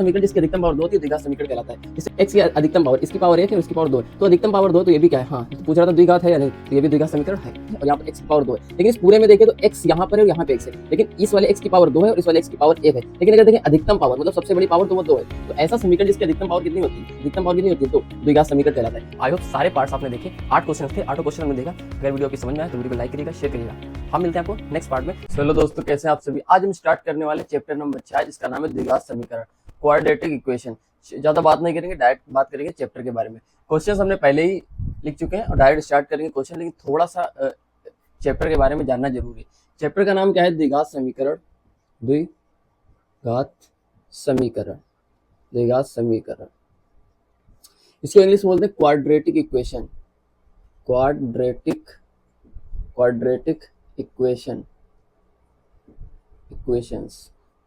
समीकरण जिसकी अधिकतम पावर 2 होती है द्विघात समीकरण कहलाता है। जैसे x की अधिकतम पावर, इसकी पावर 1 है और इसकी पावर 2 है, तो अधिकतम पावर 2 तो ये भी क्या है, हाँ तो पूछ रहा था द्विघात है या नहीं, तो ये भी द्विघात समीकरण है और यहाँ पर x की पावर 2 है। लेकिन इस पूरे में देखें तो x यहाँ पर है और यहाँ पे x है, लेकिन इस वाले x की पावर 2 है और इस वाले x की पावर 1 है। लेकिन अगर देखें अधिकतम पावर मतलब सबसे बड़ी पावर तो वो 2 है, तो ऐसा समीकरण जिसकी अधिकतम पावर कितनी होती है, अधिकतम पावर कितनी होती है, तो द्विघात समीकरण कहलाता है। आई होप सारे पार्ट्स आपने देखे, 8 क्वेश्चन थे, 8 क्वेश्चन हमने देखा। अगर वीडियो आपकी समझ में आए तो वीडियो को लाइक करिएगा, शेयर करिएगा। हम मिलते हैं आपको नेक्स्ट पार्ट में। चलो दोस्तों, कैसे हैं आप सभी। आज हम स्टार्ट करने वाले चैप्टर नंबर 4 जिसका नाम है द्विघात समीकरण, क्वाड्रेटिक इक्वेशन। ज्यादा बात नहीं करेंगे, डायरेक्ट बात करेंगे चैप्टर के बारे में। क्वेश्चंस हमने पहले ही लिख चुके हैं और डायरेक्ट स्टार्ट करेंगे क्वेश्चन, लेकिन थोड़ा सा चैप्टर के बारे में जानना जरूरी है। चैप्टर का नाम क्या है, द्विघात समीकरण, द्विघात समीकरण, द्विघात समीकरण। इसको इंग्लिश बोलते हैं quadratic equation, quadratic equation,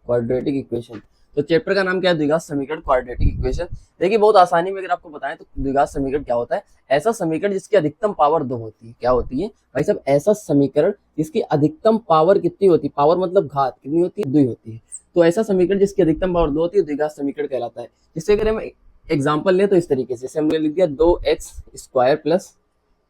quadratic equation. तो चैप्टर का नाम क्या है, द्विघात समीकरण, क्वाड्रेटिक इक्वेशन। देखिए बहुत आसानी में अगर आपको बताएं तो द्विघात समीकरण क्या होता है, ऐसा समीकरण जिसकी अधिकतम पावर 2 होती है। क्या होती है भाई साहब, ऐसा समीकरण जिसकी अधिकतम पावर कितनी होती है, पावर मतलब घात कितनी होती है, 2 होती है। तो ऐसा समीकरण जिसकी अधिकतम पावर 2 होती है द्विघात समीकरण कहलाता है। जिससे अगर हम एग्जाम्पल लें तो इस तरीके से, हमने लिख दिया 2x square plus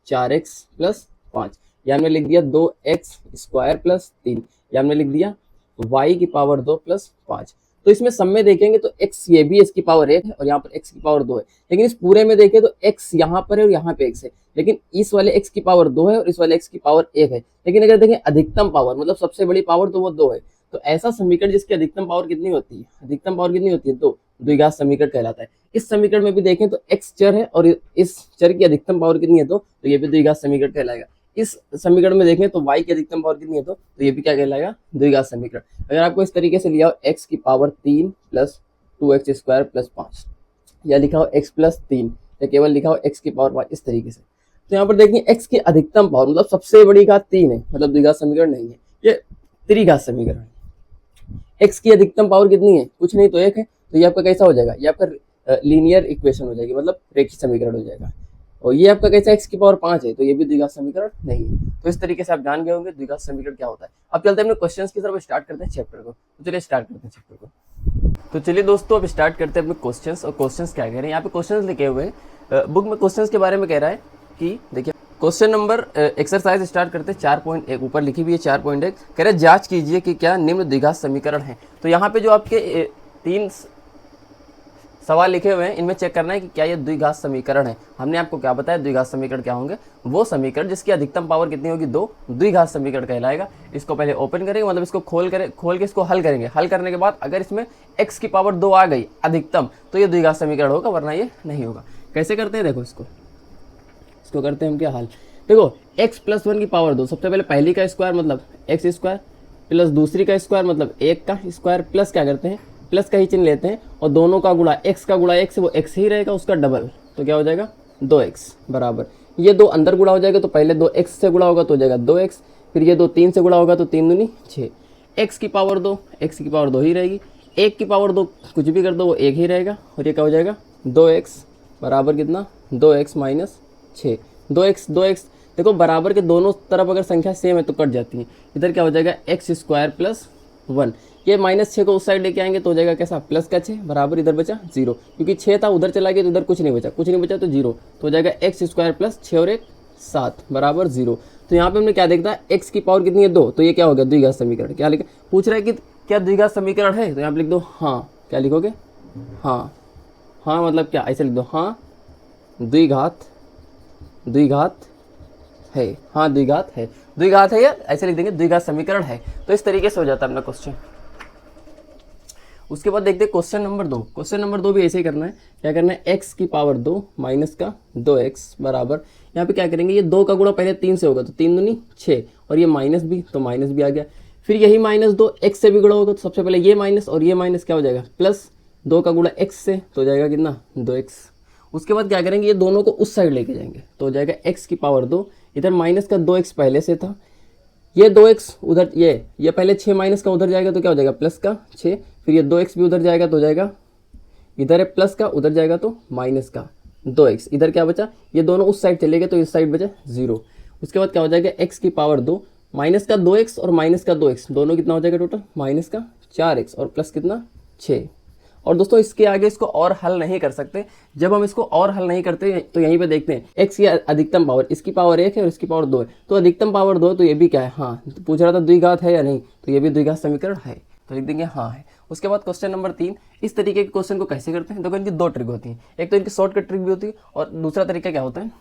4x plus 5, या हमने लिख दिया 2x स्क्वायर प्लस 3, या हमने लिख दिया y की पावर 2 प्लस 5। तो इसमें सब में देखेंगे तो x ये भी इसकी पावर 1 है और यहाँ पर x की पावर 2 है। लेकिन इस पूरे में देखें तो x यहाँ पर है और यहाँ पे x है, लेकिन इस वाले x की पावर 2 है और इस वाले x की पावर 1 है। लेकिन अगर देखें अधिकतम पावर मतलब सबसे बड़ी पावर तो वो 2 है। तो ऐसा समीकरण जिसकी अधिकतम पावर कितनी होती है, अधिकतम पावर कितनी होती है, 2, द्विघात समीकरण कहलाता है। इस समीकरण में भी देखें तो x चर है और इस चर की अधिकतम पावर कितनी है, तो ये भी द्विघात समीकरण कहलाएगा। इस समीकरण में देखें तो y की अधिकतम पावर कितनी है, तो ये भी क्या कहलाएगा, द्विघात समीकरण। अगर आपको इस तरीके से लिया हो x की power 3 plus 2x square plus 5, या लिखा हो x प्लस 3, या केवल लिखा हो x की पावर 5, इस तरीके से, तो यहाँ पर देखिए x की अधिकतम पावर मतलब सबसे बड़ी घात 3 है, मतलब द्विघात समीकरण नहीं है, ये त्रिघात समीकरण है। x की अधिकतम पावर कितनी है, कुछ नहीं तो 1 है, तो ये आपका कैसा हो जाएगा, ये आपका लीनियर इक्वेशन हो जाएगी, मतलब रेखीय समीकरण हो जाएगा। और ये आपका कैसा x की पावर 5 है, तो ये भी द्विघात समीकरण नहीं है। तो इस तरीके से आप जान गए होंगे द्विघात समीकरण क्या होता है। अब चलते हैं अपने क्वेश्चंस की तरफ, स्टार्ट करते हैं चैप्टर को। तो चलिए स्टार्ट करते हैं चैप्टर को। तो चलिए दोस्तों अब स्टार्ट करते हैं अपने क्वेश्चंस। और क्वेश्चंस क्या कह रहे हैं, यहाँ पे क्वेश्चंस लिखे हुए हैं, बुक में क्वेश्चंस के बारे में कह रहा है कि देखिए क्वेश्चन नंबर एक्सरसाइज स्टार्ट करते हैं 4.1, ऊपर लिखी हुई है 4.1, कह रहे जांच कीजिए कि क्या निम्न द्विघात समीकरण है। तो यहाँ पे जो आपके 3 सवाल लिखे हुए हैं, इनमें चेक करना है कि क्या ये द्विघात समीकरण है। हमने आपको क्या बताया, द्विघात समीकरण क्या होंगे, वो समीकरण जिसकी अधिकतम पावर कितनी होगी, 2, द्विघात समीकरण कहलाएगा। इसको पहले ओपन करेंगे, मतलब इसको खोल के इसको हल करेंगे। हल करने के बाद अगर इसमें x की पावर 2 आ गई अधिकतम, तो ये द्विघात समीकरण होगा, वरना ये नहीं होगा। कैसे करते हैं, देखो इसको करते हैं हम क्या हल। देखो x प्लस 1 की पावर 2, सबसे पहले पहली का स्क्वायर मतलब x स्क्वायर प्लस दूसरी का स्क्वायर मतलब 1 का स्क्वायर, प्लस क्या करते हैं, प्लस का ही चिन्ह लेते हैं और दोनों का गुणा, x का गुणा x से वो x ही रहेगा, उसका डबल, तो क्या हो जाएगा 2x बराबर, ये 2 अंदर गुणा हो जाएगा, तो पहले 2x से गुणा होगा तो हो जाएगा 2x, फिर ये 2 3 से गुणा होगा तो 3 दूनी 6, x की पावर 2, x की पावर 2 ही रहेगी, 1 की पावर 2 कुछ भी कर दो वो 1 ही रहेगा, और ये क्या हो जाएगा 2x बराबर कितना, 2x माइनस 6, 2x देखो बराबर के दोनों तरफ अगर संख्या सेम है तो कट जाती है। इधर क्या हो जाएगा x स्क्वायर प्लस 1, ये -6 को उस साइड लेके आएंगे तो हो जाएगा कैसा, प्लस का 6 बराबर इधर बचा 0, क्योंकि 6 था उधर चला गया तो इधर कुछ नहीं बचा तो 0, तो हो जाएगा x स्क्वायर प्लस 6 और 1 7 बराबर 0। तो यहाँ पे हमने क्या देखा, x की पावर कितनी है 2, तो ये क्या हो गया द्विघात समीकरण। क्या लिखा, पूछ रहा है कि क्या द्विघात समीकरण है, तो यहाँ पे लिख दो हाँ। क्या लिखोगे, हाँ मतलब क्या, ऐसे लिख दो हाँ द्विघात है, हाँ द्विघात है, या ऐसे लिख देंगे द्विघात समीकरण है। तो इस तरीके से हो जाता है अपना क्वेश्चन। उसके बाद देखते हैं क्वेश्चन नंबर 2। क्वेश्चन नंबर 2 भी ऐसे ही करना है। क्या करना है, x की पावर 2 माइनस का 2x बराबर, यहाँ पे क्या करेंगे, ये 2 का गुणा पहले 3 से होगा तो 3 दूनी 6, और ये माइनस भी तो माइनस भी आ गया, फिर यही -2 x से भी गुणा होगा तो सबसे पहले ये माइनस और ये माइनस क्या हो जाएगा, प्लस 2 का गुणा x से तो हो जाएगा कितना 2x। उसके बाद क्या करेंगे, ये दोनों को उस साइड लेके जाएंगे तो हो जाएगा x की पावर 2, इधर माइनस का 2x पहले से था, ये 2x उधर, ये पहले 6 माइनस का उधर जाएगा तो क्या हो जाएगा प्लस का 6, फिर ये 2x भी उधर जाएगा तो हो जाएगा, इधर है प्लस का, उधर जाएगा तो माइनस का 2x, इधर क्या बचा, ये दोनों उस साइड चले गए तो इस साइड बचा 0। उसके बाद क्या हो जाएगा, x की पावर 2 माइनस का 2x और माइनस का 2x दोनों कितना हो जाएगा टोटल, माइनस का 4x और प्लस कितना 6, और दोस्तों इसके आगे इसको और हल नहीं कर सकते। जब हम इसको और हल नहीं करते तो यहीं पे देखते हैं x की अधिकतम पावर, इसकी पावर 1 है और इसकी पावर 2 है, तो अधिकतम पावर 2 है, तो ये भी क्या है, हाँ, तो पूछ रहा था द्विघात है या नहीं, तो ये भी द्विघात समीकरण है, तो लिख देंगे हाँ है। उसके बाद क्वेश्चन नंबर 3, इस तरीके के क्वेश्चन को कैसे करते हैं। देखो इनकी 2 ट्रिक होती है, एक तो इनकी शॉर्टकट ट्रिक भी होती है और दूसरा तरीका क्या होता है,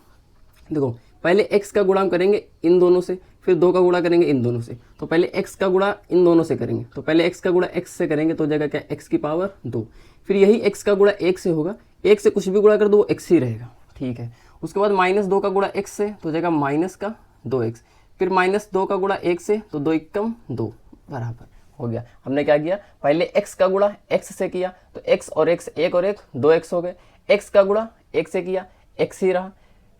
देखो पहले x का गुणा करेंगे इन दोनों से, फिर 2 का गुणा करेंगे इन दोनों से, तो पहले x का गुणा इन दोनों से करेंगे, तो पहले x का गुणा x से करेंगे तो हो जाएगा क्या, x की पावर 2, फिर यही x का गुणा 1 से होगा, 1 से कुछ भी गुणा कर दो वो x ही रहेगा, ठीक है। उसके बाद -2 का गुणा x से तो हो जाएगा माइनस का 2x, फिर -2 का गुणा 1 से तो 2 एकम 2 बराबर हो गया। हमने क्या किया, पहले x का गुणा x से किया तो x और x 1 और 1 2x हो गए, x का गुणा 1 से किया x ही रहा,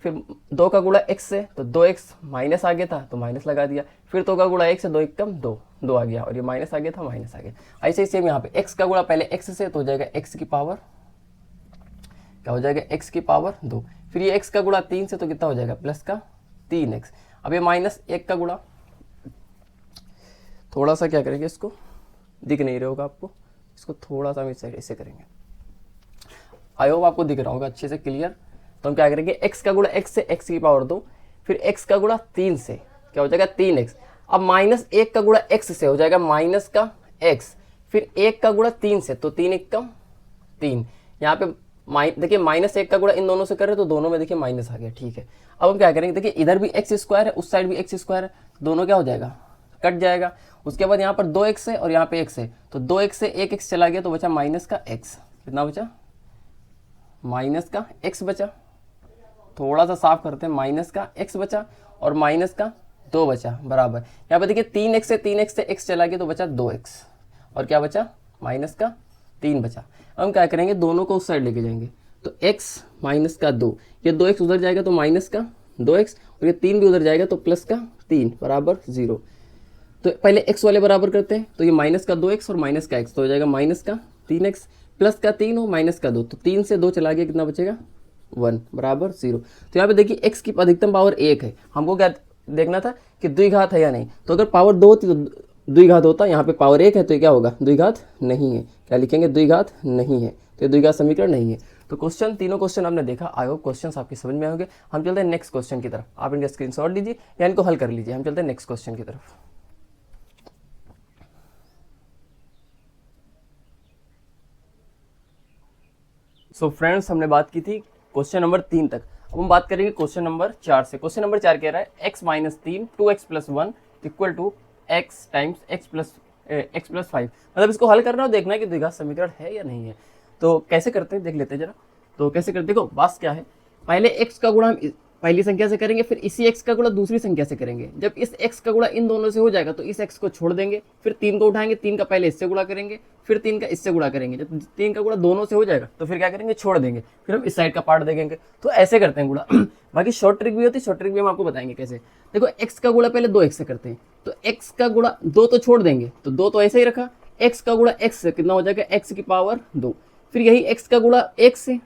फिर 2 का गुणा x से तो 2x माइनस आ गया था तो माइनस लगा दिया, फिर 2 का गुणा 1 से 2 एकम 2 2 आ गया और ये माइनस आ गया था माइनस आ गया। ऐसे ही सेम यहाँ पे x का गुणा पहले x से तो हो जाएगा x की पावर, क्या हो जाएगा, x की पावर 2, फिर ये x का गुणा 3 से तो कितना हो जाएगा, प्लस का 3x। अब ये -1 का गुणा, थोड़ा सा क्या करेंगे, इसको दिख नहीं रहा होगा आपको, इसको थोड़ा सा हम इस साइड ऐसे करेंगे, आई होप आपको दिख रहा होगा अच्छे से क्लियर। तो हम क्या करेंगे, x का गुणा x से x की पावर 2, फिर x का गुणा 3 से क्या हो जाएगा 3x, अब -1 का गुणा x से हो जाएगा माइनस का x, फिर 1 का गुणा 3 से तो 3 एकम 3, यहाँ पे देखिए -1 का गुणा इन दोनों से कर रहे तो दोनों में देखिए माइनस आ गया, ठीक है। अब हम क्या करेंगे, देखिए इधर भी x स्क्वायर है उस साइड भी x स्क्वायर है, दोनों क्या हो जाएगा, कट जाएगा। उसके बाद यहाँ पर 2x है और यहाँ पे x है, तो 2x से 1x चला गया तो बचा माइनस का x, कितना बचा, माइनस का x बचा, थोड़ा सा साफ करते हैं, माइनस का x बचा और माइनस का 2 बचा बराबर। यहाँ पे देखिए 3x से x चला गया तो बचा 2x और क्या बचा, माइनस का 3 बचा। अब हम क्या करेंगे, दोनों को उस साइड लेके जाएंगे तो x माइनस का 2, ये 2x उधर जाएगा तो माइनस का 2x और ये 3 भी उधर जाएगा तो प्लस का 3 बराबर 0। तो पहले x वाले बराबर करते हैं, तो ये माइनस का 2x और माइनस का x तो हो जाएगा माइनस का 3x प्लस का 3 और माइनस का 2, तो 3 से 2 चला गया, कितना बचेगा 1 बराबर 0। तो यहाँ पे देखिए x की अधिकतम पावर 1 है, हमको क्या देखना था कि द्विघात है या नहीं, तो अगर पावर 2 होती तो द्विघात होता, यहाँ पे पावर 1 है तो ये क्या होगा, द्विघात नहीं है, क्या लिखेंगे, द्विघात नहीं है, तो ये द्विघात समीकरण नहीं है। तो क्वेश्चन, तीनों क्वेश्चन आपने देखा, आई होप क्वेश्चन आपकी समझ में आएंगे। हम चलते हैं नेक्स्ट क्वेश्चन की तरफ, आप इनका स्क्रीनशॉट लीजिए या इनको हल कर लीजिए, हम चलते हैं नेक्स्ट क्वेश्चन की तरफ। सो फ्रेंड्स, हमने बात की थी क्वेश्चन नंबर 3 तक, अब हम बात करेंगे क्वेश्चन नंबर 4 से। क्वेश्चन नंबर 4 कह रहा है x minus 3 2x plus 1 equal to x times x plus 5, मतलब इसको हल करना और देखना है कि द्विघात समीकरण है या नहीं है। तो कैसे करते हैं देख लेते हैं जरा। तो कैसे करते, देखो बात क्या है, पहले x का गुणा हम पहली संख्या से करेंगे, फिर इसी x का गुणा दूसरी संख्या से करेंगे। जब इस x का गुणा इन दोनों से हो जाएगा तो इस x को छोड़ देंगे, फिर 3 को उठाएंगे, 3 का पहले इससे गुणा करेंगे, फिर 3 का इससे गुणा करेंगे। जब 3 का गुणा दोनों से हो जाएगा तो फिर क्या करेंगे, छोड़ देंगे, फिर हम इस साइड का पार्ट देखेंगे। तो ऐसे करते हैं गुणा। बाकी शॉर्ट ट्रिक भी होती है, शॉर्ट ट्रिक भी हम आपको बताएंगे कैसे। देखो x का गुणा पहले 2x से करते हैं, तो x का गुणा 2 तो छोड़ देंगे, तो 2 तो ऐसे ही रखा, x का गुणा x से कितना हो जाएगा, x की पावर 2, फिर यही x का गुणा 1 से,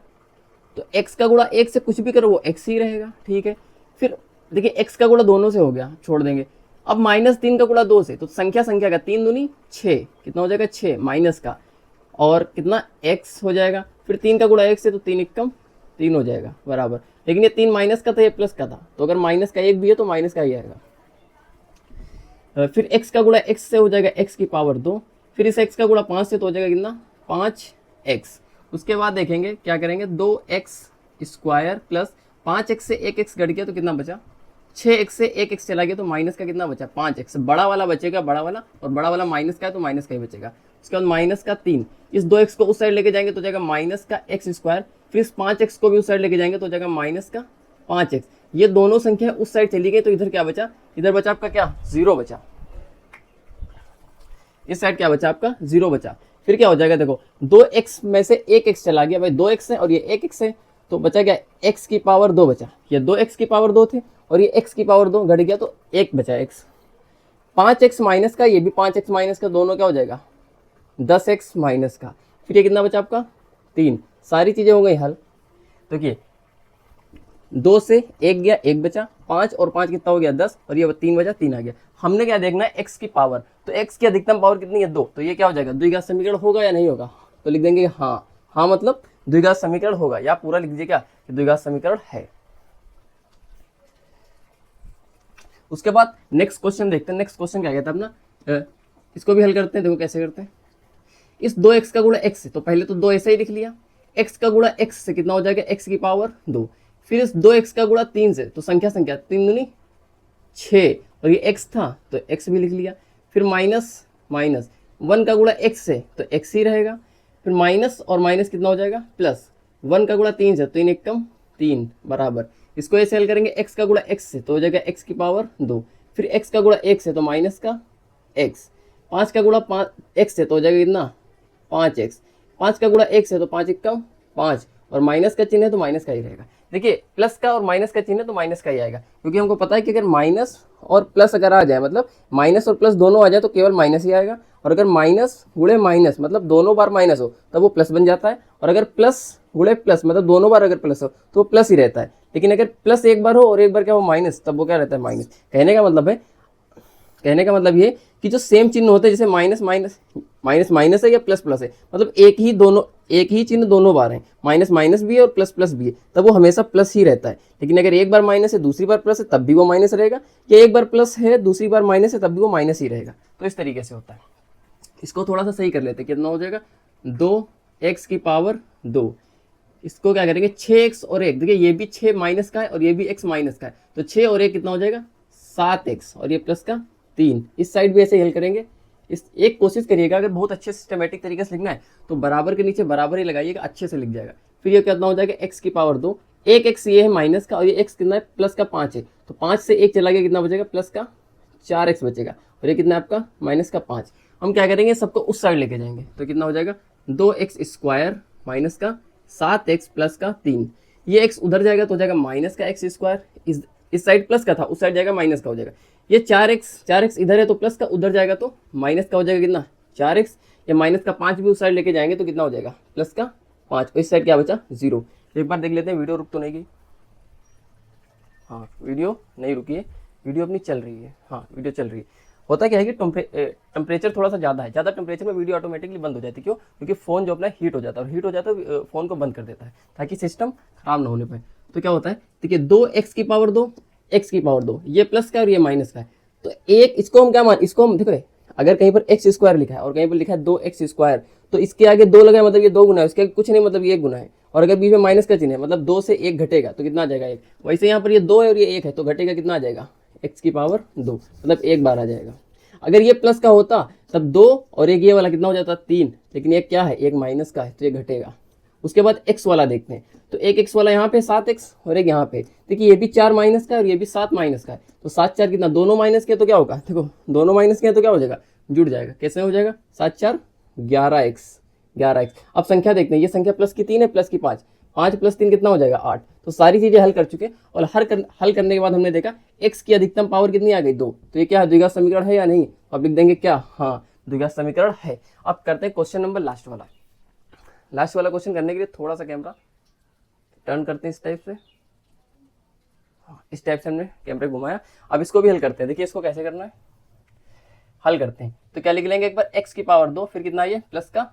तो x का गुणा 1 से कुछ भी करो वो x ही रहेगा, ठीक है। फिर देखिए x का गुणा दोनों से हो गया, छोड़ देंगे। अब -3 का गुणा 2 से, तो संख्या का 3 दूनी 6, कितना हो जाएगा 6 माइनस का, और कितना x हो जाएगा, फिर 3 का गुणा 1 से तो 3 एकम 3 हो जाएगा बराबर। लेकिन ये 3 माइनस का था, ये प्लस का था, तो अगर माइनस का 1 भी है तो माइनस का ही आएगा। फिर x का गुणा x से हो जाएगा x की पावर 2, फिर इस x का गुणा 5 से तो हो जाएगा कितना 5x। उसके बाद देखेंगे क्या करेंगे, 2x स्क्वायर प्लस 5x से 1x घट गया तो कितना बचा, 6x से 1x चला गया तो माइनस का कितना बचा 5x, बड़ा वाला बचेगा बड़ा वाला, और बड़ा वाला माइनस का है तो माइनस का ही बचेगा। उसके बाद माइनस का 3, इस 2x को उस साइड लेके जाएंगे तो जाएगा माइनस का x स्क्वायर, फिर इस 5x को भी उस साइड लेके जाएंगे तो जाएगा माइनस का 5x। ये दोनों संख्या उस साइड चली गई तो इधर क्या बचा, इधर बचा आपका क्या 0 बचा, इस साइड क्या बचा आपका 0 बचा। फिर क्या हो जाएगा, देखो 2x में से 1x चला गया, भाई 2x है और ये 1x है, तो बचा क्या x की पावर 2 बचा, ये 2x की पावर 2 थे और ये x की पावर 2 घट गया तो 1 बचा x। 5x माइनस का, ये भी 5x माइनस का, दोनों क्या हो जाएगा 10x माइनस का। फिर ये कितना बचा आपका 3, सारी चीजें हो गई हल। देखिए 2 से 1 गया 1 बचा, 5 और 5 कितना हो गया 10, और ये 3 बचा 3 आ गया। हमने क्या देखना है x की पावर, तो x की अधिकतम पावर कितनी है 2, तो ये क्या हो जाएगा द्विघात समीकरण होगा या नहीं होगा, तो लिख देंगे हाँ। हाँ मतलब द्विघात समीकरण होगा, या पूरा लिख दीजिए क्या कि द्विघात समीकरण है। उसके बाद नेक्स्ट क्वेश्चन देखते हैं। नेक्स्ट क्वेश्चन क्या कहता है अपना, इसको भी हल करते हैं। देखो कैसे करते हैं। इस 2x का गुणा x से, तो पहले तो 2 ऐसे ही लिख लिया। x का गुणा x से कितना हो जाएगा, x की पावर 2। फिर इस 2x का गुणा 3 से, तो संख्या 3 दूनी 6, और ये x था तो x भी लिख लिया। फिर माइनस 1 का गुणा x से, तो x ही रहेगा। फिर माइनस और माइनस कितना हो जाएगा, प्लस 1 का गुणा 3 से, तो 3 एकम 3 बराबर। इसको ऐसे हल करेंगे, x का गुणा x से तो हो जाएगा x की पावर 2। फिर x का गुणा 1 से तो माइनस का x। 5 का गुणा 5x से तो हो जाएगा कितना 5x। 5 का गुणा 1 से तो 5 एकम 5, और माइनस का चिन्ह है तो माइनस का ही रहेगा। देखिए प्लस का और माइनस का चिन्ह है तो माइनस का ही आएगा, क्योंकि हमको पता है कि अगर माइनस और प्लस अगर आ जाए, मतलब माइनस और प्लस दोनों आ जाए तो केवल माइनस ही आएगा। और अगर माइनस गुणे माइनस मतलब दोनों बार माइनस हो तब वो प्लस बन जाता है। और अगर प्लस गुणे प्लस मतलब दोनों बार अगर प्लस हो तो वो प्लस ही रहता है। लेकिन अगर प्लस एक बार हो और एक बार क्या हो माइनस, तब वो क्या रहता है, माइनस। कहने का मतलब ये कि जो सेम चिन्ह होते हैं, जैसे माइनस माइनस माइनस माइनस है या प्लस प्लस है, मतलब एक ही चिन्ह दोनों बार है, माइनस माइनस भी है और प्लस प्लस भी है, तब वो हमेशा प्लस ही रहता है। लेकिन अगर एक बार माइनस है दूसरी बार प्लस है तब भी वो माइनस रहेगा, या एक बार प्लस है दूसरी बार माइनस है तब भी वो माइनस ही रहेगा। तो इस तरीके से होता है। इसको थोड़ा सा सही कर लेते हैं, कितना हो जाएगा 2x की पावर 2। इसको क्या करेंगे 6x और 1, देखिए ये भी 6 माइनस का है और ये भी x माइनस का है, तो 6 और 1 कितना हो जाएगा 7x, और ये प्लस का 3। इस साइड भी ऐसे हल करेंगे। इस एक कोशिश करिएगा, अगर बहुत अच्छे सिस्टमेटिक तरीके से लिखना है तो बराबर के नीचे बराबर ही लगाइएगा, अच्छे से लिख जाएगा। फिर ये कितना हो जाएगा x की पावर 2। एक x ये है माइनस का, और ये x कितना है प्लस का 5 है, तो 5 से 1 चला गया, कितना बचेगा प्लस का 4x बचेगा, और ये कितना है आपका माइनस का 5। हम क्या करेंगे सबको उस साइड लेके जाएंगे, तो कितना हो जाएगा 2x स्क्वायर माइनस का 7x प्लस का 3। ये x उधर जाएगा तो हो जाएगा माइनस का x स्क्वायर, इस साइड प्लस का था उस साइड जाएगा माइनस का हो जाएगा। ये 4x इधर है तो प्लस का, उधर जाएगा तो माइनस का हो जाएगा कितना 4x। या माइनस का 5 भी उस साइड लेके जाएंगे तो कितना हो जाएगा प्लस का 5, और इस साइड क्या बचा 0। एक बार देख लेते हैं, वीडियो रुक तो नहीं गई। हाँ वीडियो नहीं रुकी है, वीडियो अपनी चल रही है। हाँ वीडियो चल रही है। होता क्या है कि टेम्परेचर थोड़ा सा ज़्यादा है, ज़्यादा टेम्परेचर में वीडियो ऑटोमेटिकली बंद हो जाती है। क्यों? क्योंकि फ़ोन जो अपना हीट हो जाता है, और हीट हो जाता है फ़ोन को बंद कर देता है ताकि सिस्टम खराब ना होने पाए। तो क्या होता है, देखिए 2x की पावर 2, x की पावर 2, ये प्लस का और ये माइनस का है। तो एक इसको हम क्या मान, इसको हम देखो अगर कहीं पर x स्क्वायर लिखा है और कहीं पर लिखा है 2x स्क्वायर, तो इसके आगे 2 लगा है मतलब ये 2 गुना है, उसके आगे कुछ नहीं मतलब ये 1 गुना है। और अगर बीच में माइनस का चिन्ह है मतलब 2 से 1 घटेगा तो कितना आ जाएगा 1। वैसे यहाँ पर ये 2 है और ये 1 है, तो घटेगा कितना आ जाएगा x की पावर 2, मतलब 1 बार आ जाएगा। अगर ये प्लस का होता तब 2 और एक ये वाला कितना हो जाता 3, लेकिन एक क्या है एक माइनस का है तो ये घटेगा। उसके बाद x वाला देखते हैं, तो एक x वाला यहाँ पे 7x और एक यहाँ पे, देखिए ये भी 4 माइनस का है और ये भी 7 माइनस का है, तो 7 4 कितना, दोनों माइनस के तो क्या होगा, देखो दोनों माइनस के तो क्या हो जाएगा जुड़ जाएगा। कैसे हो जाएगा 7 4 11x। अब संख्या देखते हैं, ये संख्या प्लस की 3 है प्लस की 5, 5 प्लस 3 कितना हो जाएगा 8। तो सारी चीजें हल कर चुके, और हल करने के बाद हमने देखा x की अधिकतम पावर कितनी आ गई 2, तो ये क्या है द्विघात समीकरण है या नहीं। अब लिख देंगे क्या, हाँ द्विघात समीकरण है। अब करते हैं क्वेश्चन नंबर लास्ट वाला क्वेश्चन करने के लिए थोड़ा सा कैमरा टर्न करते हैं इस टाइप से। हाँ इस टाइप से हमने कैमरे घुमाया। अब इसको भी हल करते हैं, देखिए इसको कैसे करना है, हल करते हैं। तो क्या लिख लेंगे एक बार x की पावर 2, फिर कितना ये प्लस का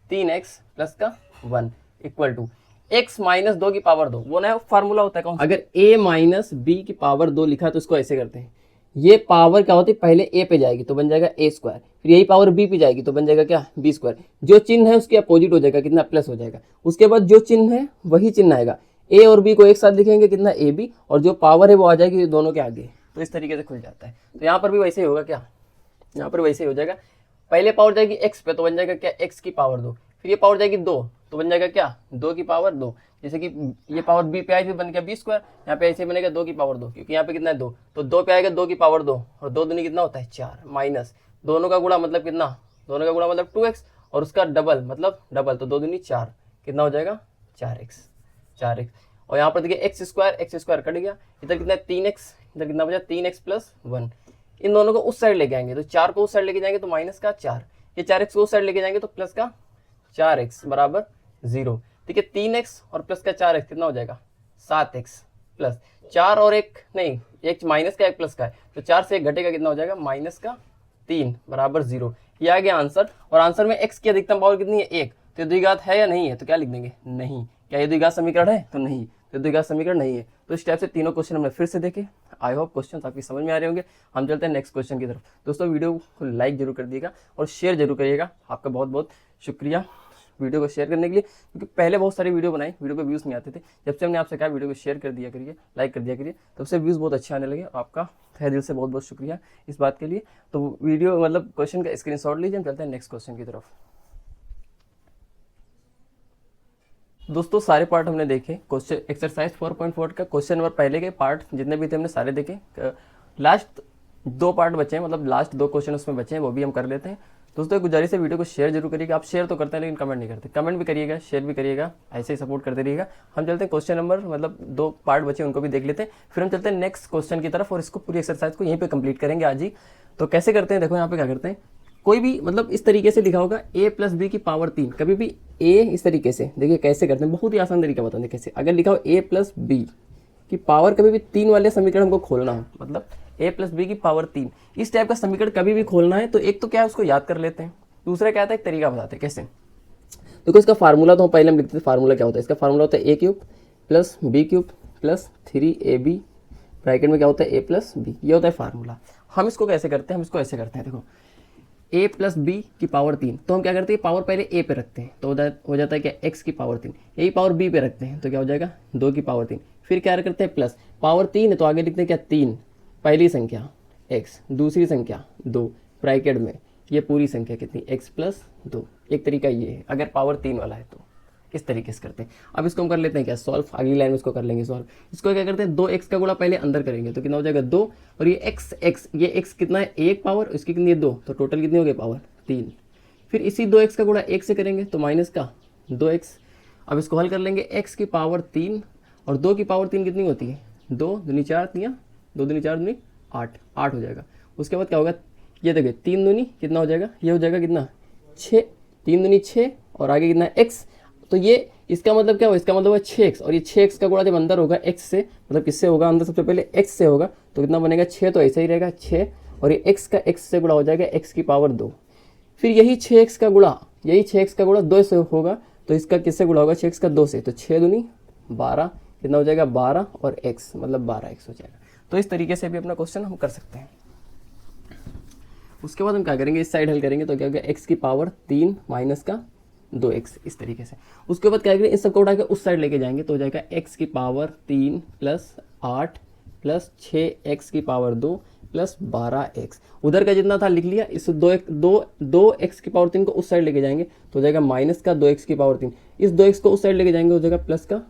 3x प्लस का 1 इक्वल टू x माइनस 2 की पावर 2। वो ना फार्मूला होता है कौन, अगर a माइनस b की पावर 2 लिखा तो इसको ऐसे करते हैं, ये पावर क्या होती है पहले a पे जाएगी तो बन जाएगा a स्क्वायर, फिर यही पावर b पे जाएगी तो बन जाएगा क्या b स्क्वायर। जो चिन्ह है उसके अपोजिट हो जाएगा कितना प्लस हो जाएगा। उसके बाद जो चिन्ह है वही चिन्ह आएगा, a और b को एक साथ लिखेंगे कितना ab, और जो पावर है वो आ जाएगी दोनों के आगे। तो इस तरीके से खुल जाता है। तो यहाँ पर भी वैसे ही होगा, क्या यहाँ पर वैसे ही हो जाएगा, पहले पावर जाएगी x पे तो बन जाएगा क्या x की पावर 2, फिर ये पावर जाएगी 2 तो बन जाएगा क्या 2 की पावर 2। जैसे कि ये पावर b पे आई थी बन गया b स्क्वायर, यहाँ पे ऐसे बनेगा 2 की पावर 2, क्योंकि यहाँ पे कितना है 2, तो 2 पे आएगा 2 की पावर 2, और 2 दूनी कितना होता है 4, माइनस दोनों का गुणा मतलब कितना, दोनों का गुणा मतलब 2x, और उसका डबल मतलब डबल, तो 2 दूनी 4 कितना हो जाएगा 4x। और यहाँ पर देखिए x स्क्वायर कट गया, इधर कितना है 3x, इधर कितना बचा 3x प्लस 1। इन दोनों को उस साइड लेके आएंगे, तो 4 को उस साइड लेके जाएंगे तो माइनस का 4, ये 4x को उस साइड लेके जाएंगे तो प्लस का 4x बराबर 0। ठीक है 3x और प्लस का 4x कितना हो जाएगा 7x प्लस 4 और 1 नहीं, एक माइनस का एक प्लस का है, तो 4 से 1 घटेगा कितना हो जाएगा माइनस का 3 बराबर 0। ये आ गया आंसर। और आंसर में x की अधिकतम पावर कितनी है 1, तो ये द्विघात है या नहीं है, तो क्या लिख देंगे नहीं। क्या ये द्विघात समीकरण है, तो नहीं, तो द्विघात समीकरण नहीं है। तो इस टाइप से तीनों क्वेश्चन हमने फिर से देखे। आई होप क्वेश्चन आपकी समझ में आ रहे होंगे। हम चलते हैं नेक्स्ट क्वेश्चन की तरफ। दोस्तों वीडियो को लाइक जरूर कर दिएगा और शेयर जरूर करिएगा। आपका बहुत बहुत शुक्रिया वीडियो को शेयर करने के लिए, क्योंकि पहले बहुत सारी वीडियो बनाई, वीडियो पे व्यूज़ नहीं आते थे। जब से हमने आपसे कहा वीडियो को शेयर कर दिया करिए, लाइक कर दिया करिए, तब से व्यूज़ बहुत अच्छे आने लगे। आपका तहे दिल से बहुत बहुत शुक्रिया इस बात के लिए। तो वीडियो मतलब क्वेश्चन का स्क्रीनशॉट लीजिए। हम चलते हैं नेक्स्ट क्वेश्चन की तरफ। दोस्तों सारे पार्ट हमने देखे। क्वेश्चन एक्सरसाइज 4.4 का क्वेश्चन नंबर पहले के पार्ट जितने भी थे हमने सारे देखे। लास्ट 2 पार्ट बचे हैं, मतलब लास्ट 2 क्वेश्चन उसमें बचे हैं, वो भी हम कर लेते हैं। दोस्तों गुजारिश है वीडियो को शेयर जरूर करिएगा। आप शेयर तो करते हैं लेकिन कमेंट नहीं करते। कमेंट भी करिएगा, शेयर भी करिएगा, ऐसे ही सपोर्ट करते रहिएगा। हम चलते हैं क्वेश्चन नंबर, मतलब 2 पार्ट बचे उनको भी देख लेते हैं, फिर हम चलते हैं नेक्स्ट क्वेश्चन की तरफ और इसको पूरी एक्सरसाइज को यहीं पे कंप्लीट करेंगे आज ही। तो कैसे करते हैं देखो, यहाँ पे क्या करते हैं, कोई भी मतलब इस तरीके से लिखा होगा a + b की पावर 3, कभी भी a इस तरीके से देखिए कैसे करते हैं, बहुत ही आसान तरीका बताते हैं कैसे। अगर लिखा हो a + b की पावर कभी भी 3 वाले समीकरण हमको खोलना हो, मतलब a + b की पावर 3 इस टाइप का समीकरण कभी भी खोलना है, तो एक तो क्या है उसको याद कर लेते हैं, दूसरा क्या आता है एक तरीका बताते हैं कैसे। देखो इसका फार्मूला तो हम पहले हम लिखते थे, फार्मूला क्या होता है इसका, फार्मूला होता है a³ + b³ + 3ab ब्रैकेट में क्या होता है a + b, ये होता है फार्मूला। हम इसको कैसे करते हैं, हम इसको ऐसे करते हैं, देखो a + b की पावर 3, तो हम क्या करते हैं पावर पहले a पे रखते हैं, तो हो जाता है क्या x की पावर 3, यही पावर b पे रखते हैं तो क्या हो जाएगा 2 की पावर 3, फिर क्या करते हैं प्लस, पावर 3 है तो आगे लिखते हैं क्या 3, पहली संख्या x, दूसरी संख्या 2 ब्रैकेट में, ये पूरी संख्या कितनी x + 2। एक तरीका ये है अगर पावर 3 वाला है तो इस तरीके से करते हैं। अब इसको हम कर लेते हैं क्या सॉल्व, अगली लाइन में इसको कर लेंगे सॉल्व। इसको क्या करते हैं 2x का गुणा पहले अंदर करेंगे तो कितना हो जाएगा 2, और ये x ये x कितना है 1 पावर, इसकी कितनी है 2, तो टोटल कितनी हो गई पावर 3। फिर इसी 2x का गुणा 1 से करेंगे तो माइनस का 2x। अब इसको हल कर लेंगे x की पावर 3 और 2 की पावर 3 कितनी होती है 2 दूनी 4 तियाँ 2 दूनी 4 दूनी 8, 8 हो जाएगा। उसके बाद क्या होगा, ये देखिए 3 दूनी कितना हो जाएगा, ये हो जाएगा कितना 6, 3 दूनी 6 और आगे कितना x, तो ये इसका मतलब क्या होगा, इसका मतलब है 6x, और ये 6x का गुणा जब अंदर होगा x से, मतलब किससे होगा अंदर सबसे पहले x से होगा, तो कितना बनेगा 6, तो ऐसा ही रहेगा 6, और ये x का x से गुणा हो जाएगा x की पावर 2। फिर यही 6x का गुणा 2 से होगा, तो इसका किससे गुणा होगा 6x का 2 से, तो 6 दूनी 12 कितना हो जाएगा 12 और x मतलब 12x हो जाएगा। तो इस तरीके से भी अपना क्वेश्चन हम कर सकते हैं। उसके बाद हम क्या करेंगे, इस साइड हल करेंगे तो क्या होगा x की पावर 3 माइनस का 2x इस तरीके से। उसके बाद क्या करेंगे, इन सबको उठा के उस साइड लेके जाएंगे तो हो जाएगा x की पावर 3 + 8 + 6x की पावर 2 + 12x। उधर का जितना था लिख लिया, इस 2x की पावर 3 को उस साइड लेके जाएंगे तो हो जाएगा माइनस का 2x की पावर 3, इस 2x को उस साइड लेके जाएंगे हो जाएगा प्लस का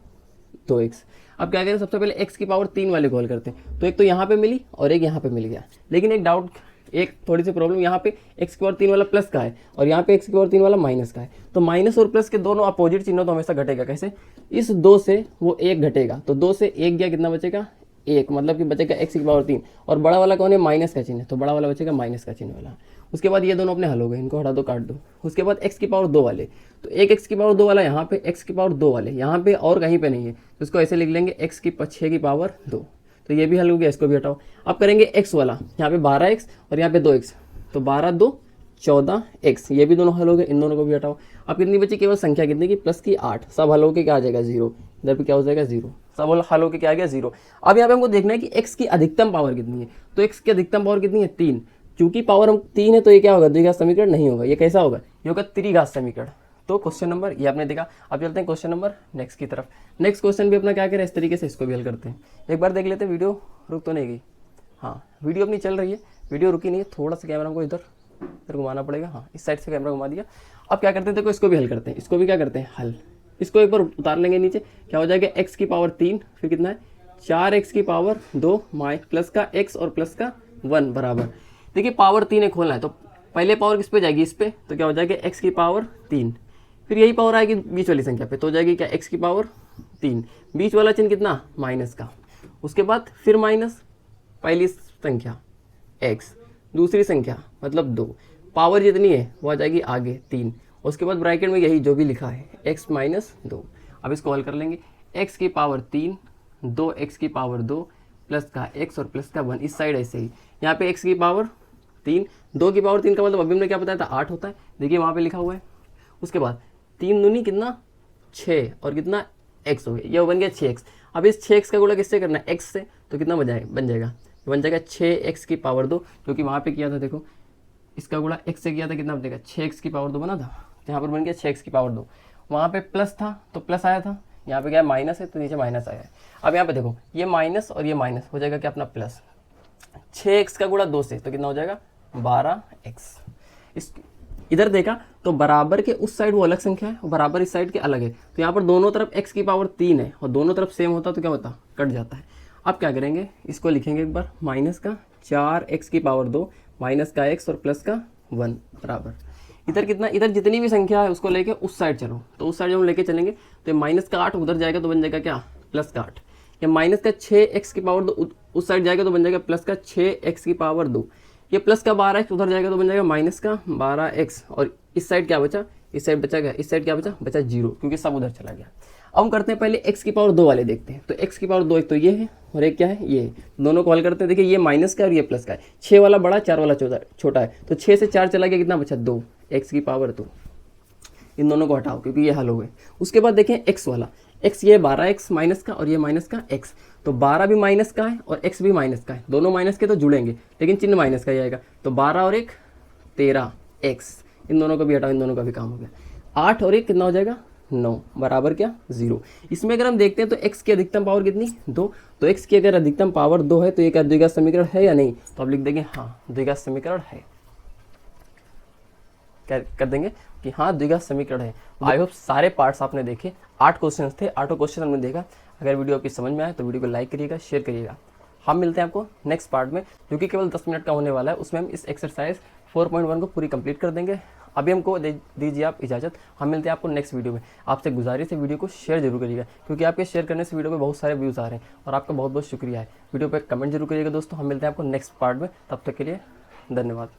2x। अब क्या करें, सबसे पहले x की पावर 3 वाले को हल करते हैं, तो एक तो यहाँ पे मिली और एक यहाँ पे मिल गया, लेकिन एक डाउट, एक थोड़ी सी प्रॉब्लम, यहाँ पे x की पावर 3 वाला प्लस का है और यहाँ पे x की पावर 3 वाला माइनस का है, तो माइनस और प्लस के दोनों अपोजिट चिन्ह तो हमेशा घटेगा। कैसे, इस 2 से वो 1 घटेगा, तो 2 से 1 गया कितना बचेगा 1, मतलब कि बचेगा x की पावर 3, और बड़ा वाला कौन है माइनस का चिन्ह, तो बड़ा वाला बचेगा माइनस का चिन्ह वाला। उसके बाद ये दोनों अपने हल हो गए, इनको हटा दो काट दो। उसके बाद x की पावर 2 वाले, तो एक x की पावर 2 वाला यहाँ पे, x की पावर 2 वाले यहाँ पे और कहीं पे नहीं है, तो इसको ऐसे लिख लेंगे x की 6 की पावर 2, तो ये भी हल हो गया, इसको भी हटाओ। अब करेंगे x वाला, यहाँ पे 12x और यहाँ पे 2x, तो 12 2 14x, ये भी दोनों हल हो गए, इन दोनों को भी हटाओ। अब कितनी बची, केवल संख्या कितनी की प्लस की 8, सब हल होकर क्या आ जाएगा 0, इधर पे क्या हो जाएगा 0, सब हल होकर क्या आ गया 0। अब यहाँ पे हमको देखना है कि x की अधिकतम पावर कितनी है, तो x की अधिकतम पावर कितनी है 3, चूंकि पावर हम 3 है तो ये क्या होगा द्विघात समीकरण नहीं होगा, ये कैसा होगा, ये होगा त्रिघात समीकरण। तो क्वेश्चन नंबर ये आपने देखा। अब चलते हैं क्वेश्चन नंबर नेक्स्ट की तरफ। नेक्स्ट क्वेश्चन भी अपना क्या करें इस तरीके से, इसको भी हल करते हैं। एक बार देख लेते हैं, वीडियो रुक तो नहीं गई, हाँ वीडियो अपनी चल रही है, वीडियो रुकी नहीं है, थोड़ा सा कैमरा को इधर घुमाना पड़ेगा, हाँ इस साइड से कैमरा घुमा दिया। अब क्या करते हैं, देखो इसको भी हल करते हैं, इसको भी क्या करते हैं हल, इसको एक बार उतार लेंगे नीचे, क्या हो जाएगा x की पावर 3, फिर कितना है 4x की पावर 2 प्लस का x और प्लस का 1 बराबर। देखिए पावर 3 है खोलना है, तो पहले पावर किस पे जाएगी, इस पे, तो क्या हो जाएगा x की पावर 3, फिर यही पावर आएगी बीच वाली संख्या पे, तो हो जाएगी क्या x की पावर 3, बीच वाला चिन्ह कितना माइनस का, उसके बाद फिर माइनस पहली संख्या x, दूसरी संख्या मतलब 2, पावर जितनी है वो आ जाएगी आगे 3, उसके बाद ब्रैकेट में यही जो भी लिखा है x - 2। अब इसको हल कर लेंगे, x की पावर 3 2x की पावर 2 प्लस का x और प्लस का 1, इस साइड ऐसे ही, यहाँ पे x की पावर 3, 2 की पावर 3 का मतलब अभी हमने क्या बताया था 8 होता है, देखिए वहाँ पे लिखा हुआ है। उसके बाद 3 दूनी कितना 6 और कितना x हो गया, ये बन गया 6x। अब इस 6x का गुणा किससे करना है x से, तो कितना बन जाएगा 6x की पावर 2, क्योंकि वहाँ पे किया था देखो इसका गुणा x से किया था, कितना बनेगा 6x की पावर 2 बना था, यहाँ पर बन गया 6x की पावर 2। वहाँ पे प्लस था तो प्लस आया था, यहाँ पे क्या है माइनस है तो नीचे माइनस आया है। अब यहाँ पे देखो ये माइनस और ये माइनस हो जाएगा क्या अपना प्लस, 6x का गुणा 2 से तो कितना हो जाएगा 12x। इस इधर देखा तो बराबर के उस साइड वो अलग संख्या है और बराबर इस साइड के अलग है, तो यहाँ पर दोनों तरफ x की पावर 3 है और दोनों तरफ सेम होता तो क्या होता कट जाता है। अब क्या करेंगे, इसको लिखेंगे एक बार, माइनस का 4x की पावर 2 माइनस का x और प्लस का 1 बराबर, इधर कितना, इधर जितनी भी संख्या है उसको लेके उस साइड चलो, तो उस साइड जब हम लेके चलेंगे तो ये माइनस का 8 उधर जाएगा तो बन जाएगा क्या प्लस का 8, ये माइनस का 6x की पावर 2 उस साइड जाएगा तो बन जाएगा प्लस का 6x की पावर 2, ये प्लस का 12x उधर जाएगा तो बन जाएगा माइनस का 12x, और इस साइड क्या बचा, इस साइड बचा क्या, इस साइड क्या बचा 0, क्योंकि सब उधर चला गया। अब हम करते हैं पहले x की पावर 2 वाले देखते हैं, तो x की पावर 2 एक तो ये है और एक क्या है ये है, दोनों को हल करते हैं। देखिए ये माइनस का और ये प्लस का है, 6 वाला बड़ा 4 वाला छोटा है, तो 6 से 4 चला गया कितना बचा 2, x की पावर 2, इन दोनों को हटाओ क्योंकि ये हल हो गए। उसके बाद देखें x वाला, x ये 12x माइनस का और ये माइनस का x, तो 12 भी माइनस का है और x भी माइनस का है, दोनों माइनस के तो जुड़ेंगे लेकिन चिन्ह माइनस का ही आएगा, तो 12 और 1 13x, इन दोनों को भी हटाओ, इन दोनों का भी काम हो गया। 8 और 1 कितना हो जाएगा 9 बराबर क्या 0। इसमें अगर हम देखते हैं तो x की अधिकतम पावर कितनी 2, तो x की अगर अधिकतम पावर 2 है तो ये क्या द्विघात समीकरण है या नहीं, तो आप लिख देंगे हाँ द्विघात समीकरण है, क्या कर देंगे कि हाँ द्विघात समीकरण है। आई होप सारे पार्ट्स आपने देखे, 8 क्वेश्चन थे, 8 क्वेश्चन हमने देखा। अगर वीडियो आपकी समझ में आए तो वीडियो को लाइक करिएगा, शेयर करिएगा। हम मिलते हैं आपको नेक्स्ट पार्ट में जो कि केवल 10 मिनट का होने वाला है, उसमें हम इस एक्सरसाइज 4.1 को पूरी कंप्लीट कर देंगे। अभी हमको दीजिए आप इजाज़त, हम मिलते हैं आपको नेक्स्ट वीडियो में। आपसे गुजारिश है वीडियो को शेयर जरूर करिएगा, क्योंकि आपके शेयर करने से वीडियो पे बहुत सारे व्यूज़ आ रहे हैं और आपका बहुत बहुत शुक्रिया है। वीडियो पे कमेंट जरूर करिएगा दोस्तों। हम मिलते हैं आपको नेक्स्ट पार्ट में, तब तक के लिए धन्यवाद।